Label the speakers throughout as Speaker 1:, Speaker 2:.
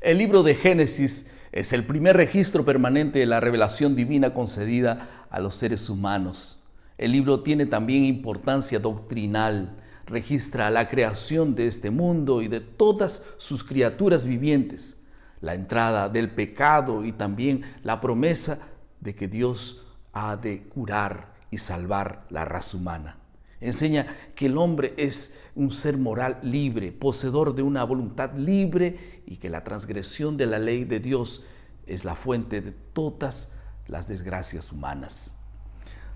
Speaker 1: El libro de Génesis es el primer registro permanente de la revelación divina concedida a los seres humanos. El libro tiene también importancia doctrinal, registra la creación de este mundo y de todas sus criaturas vivientes, la entrada del pecado y también la promesa de que Dios ha de curar y salvar la raza humana. Enseña que el hombre es un ser moral libre, poseedor de una voluntad libre y que la transgresión de la ley de Dios es la fuente de todas las desgracias humanas.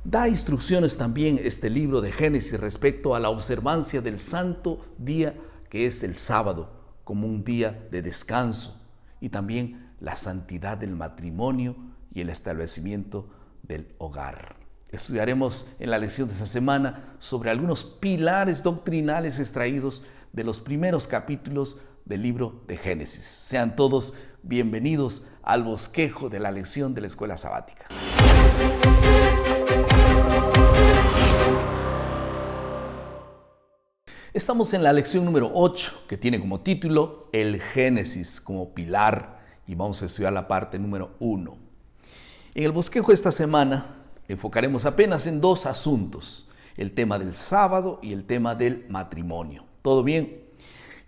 Speaker 1: Da instrucciones también este libro de Génesis respecto a la observancia del santo día que es el sábado, como un día de descanso, y también la santidad del matrimonio y el establecimiento del hogar. Estudiaremos en la lección de esta semana sobre algunos pilares doctrinales extraídos de los primeros capítulos del libro de Génesis. Sean todos bienvenidos al bosquejo de la lección de la escuela sabática. Estamos en la lección número 8, que tiene como título el Génesis como pilar, y vamos a estudiar la parte número 1. En el bosquejo de esta semana enfocaremos apenas en dos asuntos, el tema del sábado y el tema del matrimonio. ¿Todo bien?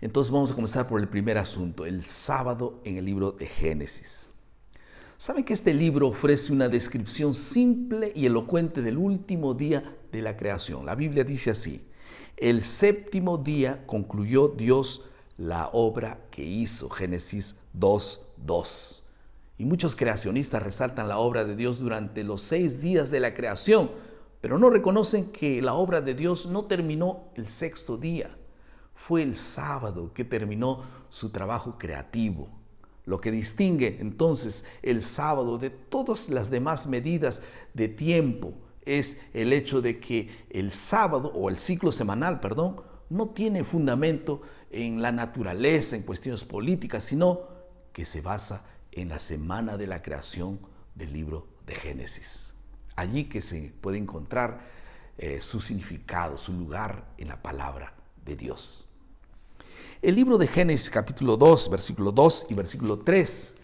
Speaker 1: Entonces vamos a comenzar por el primer asunto, el sábado en el libro de Génesis. ¿Saben que este libro ofrece una descripción simple y elocuente del último día de la creación? La Biblia dice así: el séptimo día concluyó Dios la obra que hizo. Génesis 2:2. Y muchos creacionistas resaltan la obra de Dios durante los 6 días de la creación, pero no reconocen que la obra de Dios no terminó el sexto día. Fue el sábado que terminó su trabajo creativo. Lo que distingue entonces el sábado de todas las demás medidas de tiempo es el hecho de que el sábado, o el ciclo semanal, no tiene fundamento en la naturaleza, en cuestiones políticas, sino que se basa en la semana de la creación del libro de Génesis. Allí que se puede encontrar su significado, su lugar en la palabra de Dios. El libro de Génesis capítulo 2, versículo 2 y versículo 3,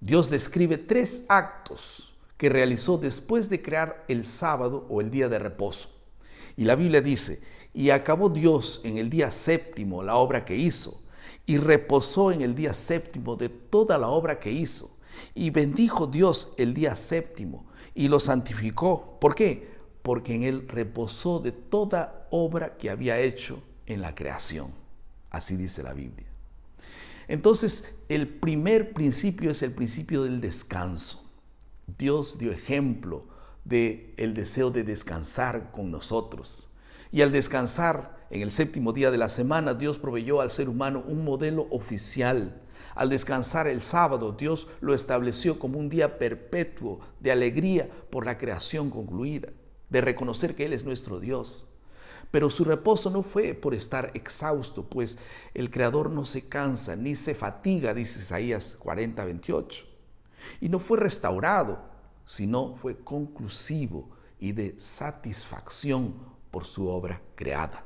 Speaker 1: Dios describe 3 actos que realizó después de crear el sábado o el día de reposo. Y la Biblia dice: y acabó Dios en el día séptimo la obra que hizo, y reposó en el día séptimo de toda la obra que hizo. Y bendijo Dios el día séptimo y lo santificó. ¿Por qué? Porque en él reposó de toda obra que había hecho en la creación. Así dice la Biblia. Entonces, el primer principio es el principio del descanso. Dios dio ejemplo del deseo de descansar con nosotros. Y al descansar en el séptimo día de la semana, Dios proveyó al ser humano un modelo oficial. Al descansar el sábado, Dios lo estableció como un día perpetuo de alegría por la creación concluida, de reconocer que Él es nuestro Dios. Pero su reposo no fue por estar exhausto, pues el Creador no se cansa ni se fatiga, dice Isaías 40:28. Y no fue restaurado, sino fue conclusivo y de satisfacción por su obra creada.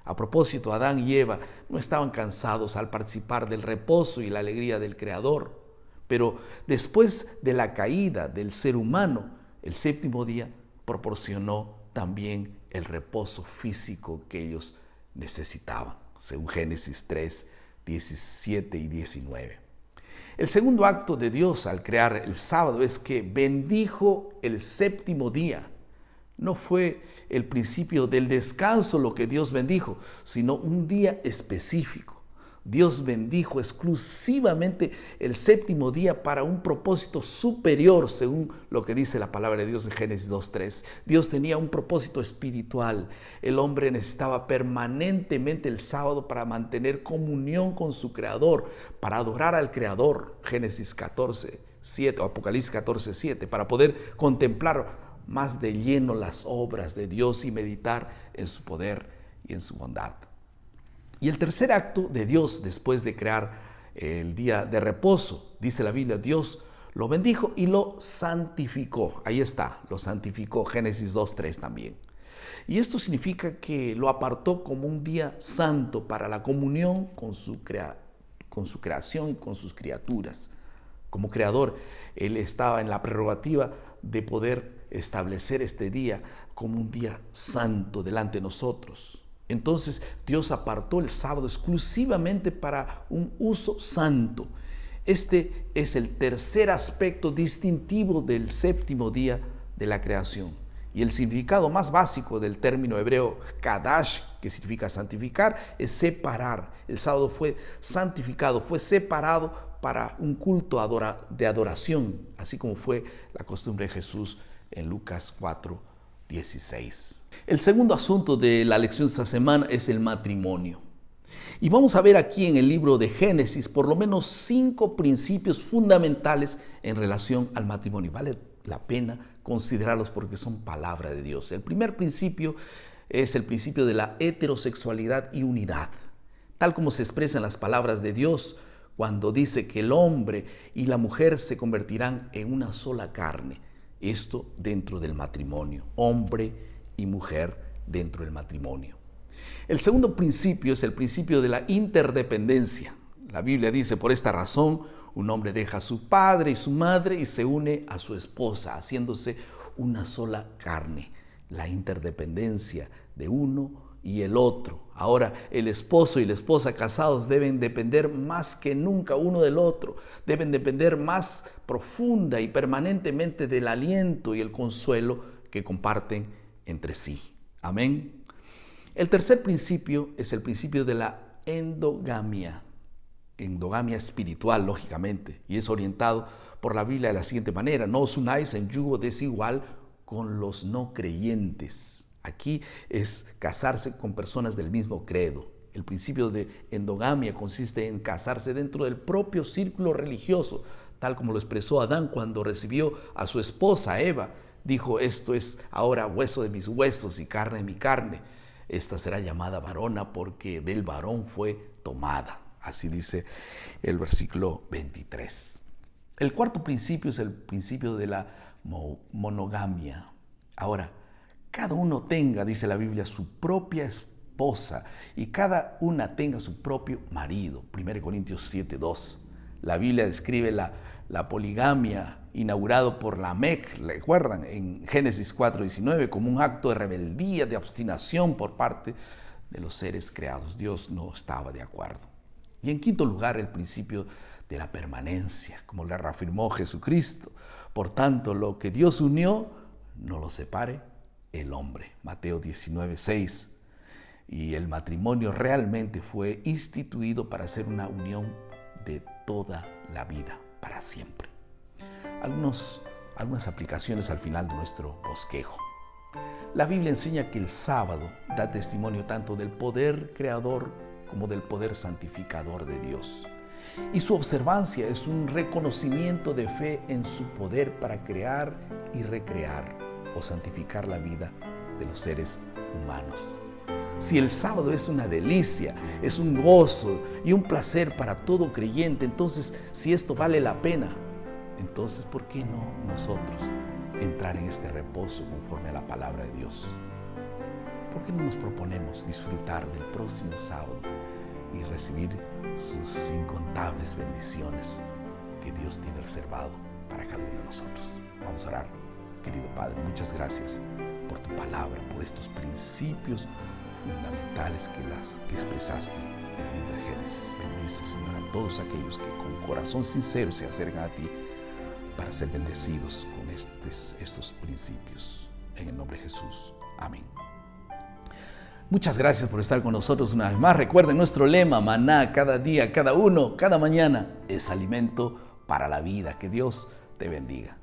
Speaker 1: A propósito, Adán y Eva no estaban cansados al participar del reposo y la alegría del Creador, pero después de la caída del ser humano, el séptimo día proporcionó también el reposo físico que ellos necesitaban, según Génesis 3, 17 y 19. El segundo acto de Dios al crear el sábado es que bendijo el séptimo día. No fue el principio del descanso lo que Dios bendijo, sino un día específico. Dios bendijo exclusivamente el séptimo día para un propósito superior, según lo que dice la palabra de Dios en Génesis 2:3. Dios tenía un propósito espiritual. El hombre necesitaba permanentemente el sábado para mantener comunión con su Creador, para adorar al Creador, Génesis 14:7 o Apocalipsis 14:7, para poder contemplar más de lleno las obras de Dios y meditar en su poder y en su bondad. Y el tercer acto de Dios después de crear el día de reposo, dice la Biblia, Dios lo bendijo y lo santificó. Ahí está, lo santificó, Génesis 2:3 también. Y esto significa que lo apartó como un día santo para la comunión con con su creación y con sus criaturas. Como creador, Él estaba en la prerrogativa de poder establecer este día como un día santo delante de nosotros. Entonces Dios apartó el sábado exclusivamente para un uso santo. Este es el tercer aspecto distintivo del séptimo día de la creación. Y el significado más básico del término hebreo kadash, que significa santificar, es separar. El sábado fue santificado, fue separado para un culto de adoración, así como fue la costumbre de Jesús en Lucas 4:16. El segundo asunto de la lección de esta semana es el matrimonio. Y vamos a ver aquí en el libro de Génesis por lo menos 5 principios fundamentales en relación al matrimonio. Vale la pena considerarlos porque son palabra de Dios. El primer principio es el principio de la heterosexualidad y unidad, tal como se expresa en las palabras de Dios cuando dice que el hombre y la mujer se convertirán en una sola carne. Esto dentro del matrimonio, hombre y mujer dentro del matrimonio. El segundo principio es el principio de la interdependencia. La Biblia dice, por esta razón, un hombre deja a su padre y su madre y se une a su esposa, haciéndose una sola carne. La interdependencia de uno y el otro. Ahora, el esposo y la esposa casados deben depender más que nunca uno del otro. Deben depender más profunda y permanentemente del aliento y el consuelo que comparten entre sí. Amén. El tercer principio es el principio de la endogamia. Endogamia espiritual, lógicamente, y es orientado por la Biblia de la siguiente manera: no os unáis en yugo desigual con los no creyentes. Aquí es casarse con personas del mismo credo. El principio de endogamia consiste en casarse dentro del propio círculo religioso, tal como lo expresó Adán cuando recibió a su esposa Eva. Dijo, esto es ahora hueso de mis huesos y carne de mi carne. Esta será llamada varona porque del varón fue tomada. Así dice el versículo 23. El cuarto principio es el principio de la monogamia. Ahora, cada uno tenga, dice la Biblia, su propia esposa y cada una tenga su propio marido. 1 Corintios 7:2. La Biblia describe la poligamia inaugurado por Lamec, recuerdan, en Génesis 4:19, como un acto de rebeldía, de obstinación por parte de los seres creados. Dios no estaba de acuerdo. Y en quinto lugar, el principio de la permanencia, como le reafirmó Jesucristo. Por tanto, lo que Dios unió, no lo separe el hombre. Mateo 19:6. Y el matrimonio realmente fue instituido para ser una unión de toda la vida, para siempre. Algunas aplicaciones al final de nuestro bosquejo. La Biblia enseña que el sábado da testimonio tanto del poder creador como del poder santificador de Dios. Y su observancia es un reconocimiento de fe en su poder para crear y recrear o santificar la vida de los seres humanos. Si el sábado es una delicia, es un gozo y un placer para todo creyente, entonces si esto vale la pena, entonces ¿por qué no nosotros entrar en este reposo conforme a la palabra de Dios? ¿Por qué no nos proponemos disfrutar del próximo sábado y recibir sus incontables bendiciones que Dios tiene reservado para cada uno de nosotros? Vamos a orar. Querido Padre, muchas gracias por tu palabra, por estos principios fundamentales que expresaste en el libro de Génesis. Bendice, Señor, a todos aquellos que con corazón sincero se acercan a ti para ser bendecidos con estos principios. En el nombre de Jesús. Amén. Muchas gracias por estar con nosotros una vez más. Recuerden nuestro lema: maná, cada día, cada uno, cada mañana es alimento para la vida. Que Dios te bendiga.